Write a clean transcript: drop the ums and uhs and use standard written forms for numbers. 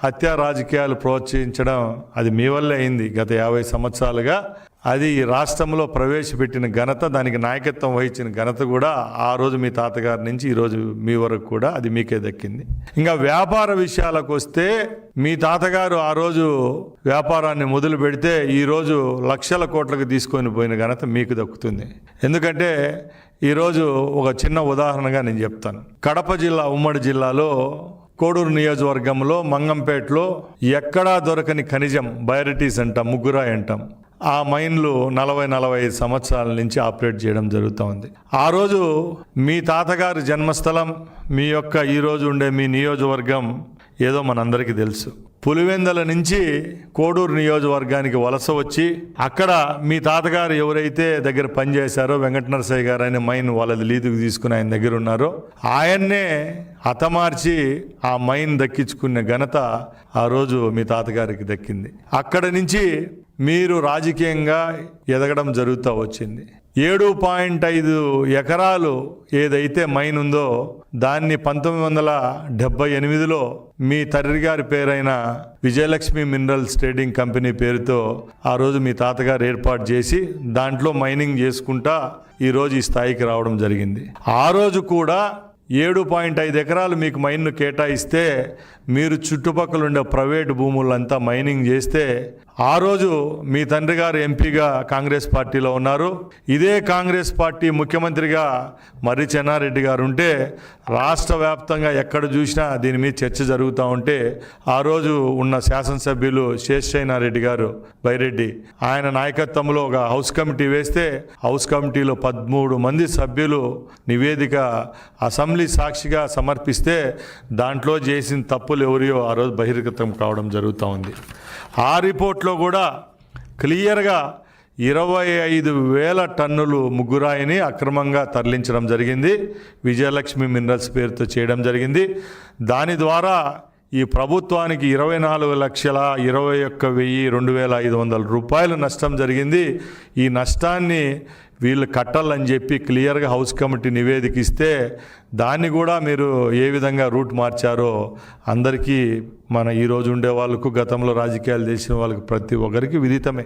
హత్యా రాజకీయాలు ప్రోత్సహించడం అది మీ వల్లే అయింది. గత 50 సంవత్సరాలుగా అది ఈ రాష్ట్రంలో ప్రవేశపెట్టిన ఘనత, దానికి నాయకత్వం వహించిన ఘనత కూడా ఆ రోజు మీ తాతగారి నుంచి ఈరోజు మీ వరకు కూడా అది మీకే దక్కింది. ఇంకా వ్యాపార విషయాలకు వస్తే మీ తాతగారు ఆ రోజు వ్యాపారాన్ని మొదలు పెడితే ఈరోజు లక్షల కోట్లకు తీసుకొని పోయిన ఘనత మీకు దక్కుతుంది. ఎందుకంటే ఈరోజు ఒక చిన్న ఉదాహరణగా నేను చెప్తాను. కడప జిల్లా, ఉమ్మడి జిల్లాలో కోడూరు నియోజకవర్గంలో మంగంపేటలో ఎక్కడా దొరకని ఖనిజం బయరిటీస్ అంటాం, ముగ్గురాయి అంటాం. ఆ మైన్లు 40-45 సంవత్సరాల నుంచి ఆపరేట్ చేయడం జరుగుతూ ఉంది. ఆ రోజు మీ తాతగారి జన్మస్థలం, మీ యొక్క ఈరోజు ఉండే మీ నియోజకవర్గం ఏదో మనందరికీ తెలుసు. పులివెందల నుంచి కోడూరు నియోజకవర్గానికి వలస వచ్చి అక్కడ మీ తాతగారు ఎవరైతే దగ్గర పనిచేశారో వెంకటనరసయ్య గారు ఆయన మైన్ వాళ్ళది లీజుకు తీసుకుని ఆయన దగ్గర ఉన్నారో ఆయన్నే హతమార్చి ఆ మైన్ దక్కించుకునే ఘనత ఆ రోజు మీ తాతగారికి దక్కింది. అక్కడి నుంచి మీరు రాజకీయంగా ఎదగడం జరుగుతూ వచ్చింది. 7.5 ఎకరాలు ఏదైతే మైన్ ఉందో దాన్ని 1978లో మీ తండ్రి గారి పేరైన విజయలక్ష్మి మినరల్స్ ట్రేడింగ్ కంపెనీ పేరుతో ఆ రోజు మీ తాతగారు ఏర్పాటు చేసి దాంట్లో మైనింగ్ చేసుకుంటా ఈరోజు ఈ స్థాయికి రావడం జరిగింది. ఆ రోజు కూడా 7.5 ఎకరాలు మీకు మైన్ను కేటాయిస్తే మీరు చుట్టుపక్కల ఉండే ప్రైవేటు భూములంతా మైనింగ్ చేస్తే ఆ రోజు మీ తండ్రి గారు ఎంపీగా కాంగ్రెస్ పార్టీలో ఉన్నారు. ఇదే కాంగ్రెస్ పార్టీ ముఖ్యమంత్రిగా మర్రి చెన్నారెడ్డి గారు ఉంటే రాష్ట్ర వ్యాప్తంగా ఎక్కడ చూసినా దీని మీద చర్చ జరుగుతూ ఉంటే ఆ రోజు ఉన్న శాసనసభ్యులు శేషయ్యనారెడ్డి గారు బైరెడ్డి ఆయన నాయకత్వంలో ఒక హౌస్ కమిటీ వేస్తే హౌస్ కమిటీలో 13 మంది సభ్యులు నివేదిక అసెంబ్లీ సాక్షిగా సమర్పిస్తే దాంట్లో చేసిన తప్పులు ఎవరియో ఆ రోజు బహిర్గతం కావడం జరుగుతూ ఉంది. ఆ రిపోర్ట్లో కూడా క్లియర్గా 25,000 టన్నులు ముగ్గురాయిని అక్రమంగా తరలించడం జరిగింది. విజయలక్ష్మి మినరల్స్ పేరుతో చేయడం జరిగింది. దాని ద్వారా ఈ ప్రభుత్వానికి 24,21,2,500 రూపాయలు నష్టం జరిగింది. ఈ నష్టాన్ని వీళ్ళు కట్టాలని చెప్పి క్లియర్గా హౌస్ కమిటీ నివేదిక ఇస్తే దాన్ని కూడా మీరు ఏ విధంగా రూట్ మార్చారో అందరికీ మన ఈరోజు ఉండే వాళ్ళకు, గతంలో రాజకీయాలు చేసిన వాళ్ళకు ప్రతి ఒక్కరికి విదితమే.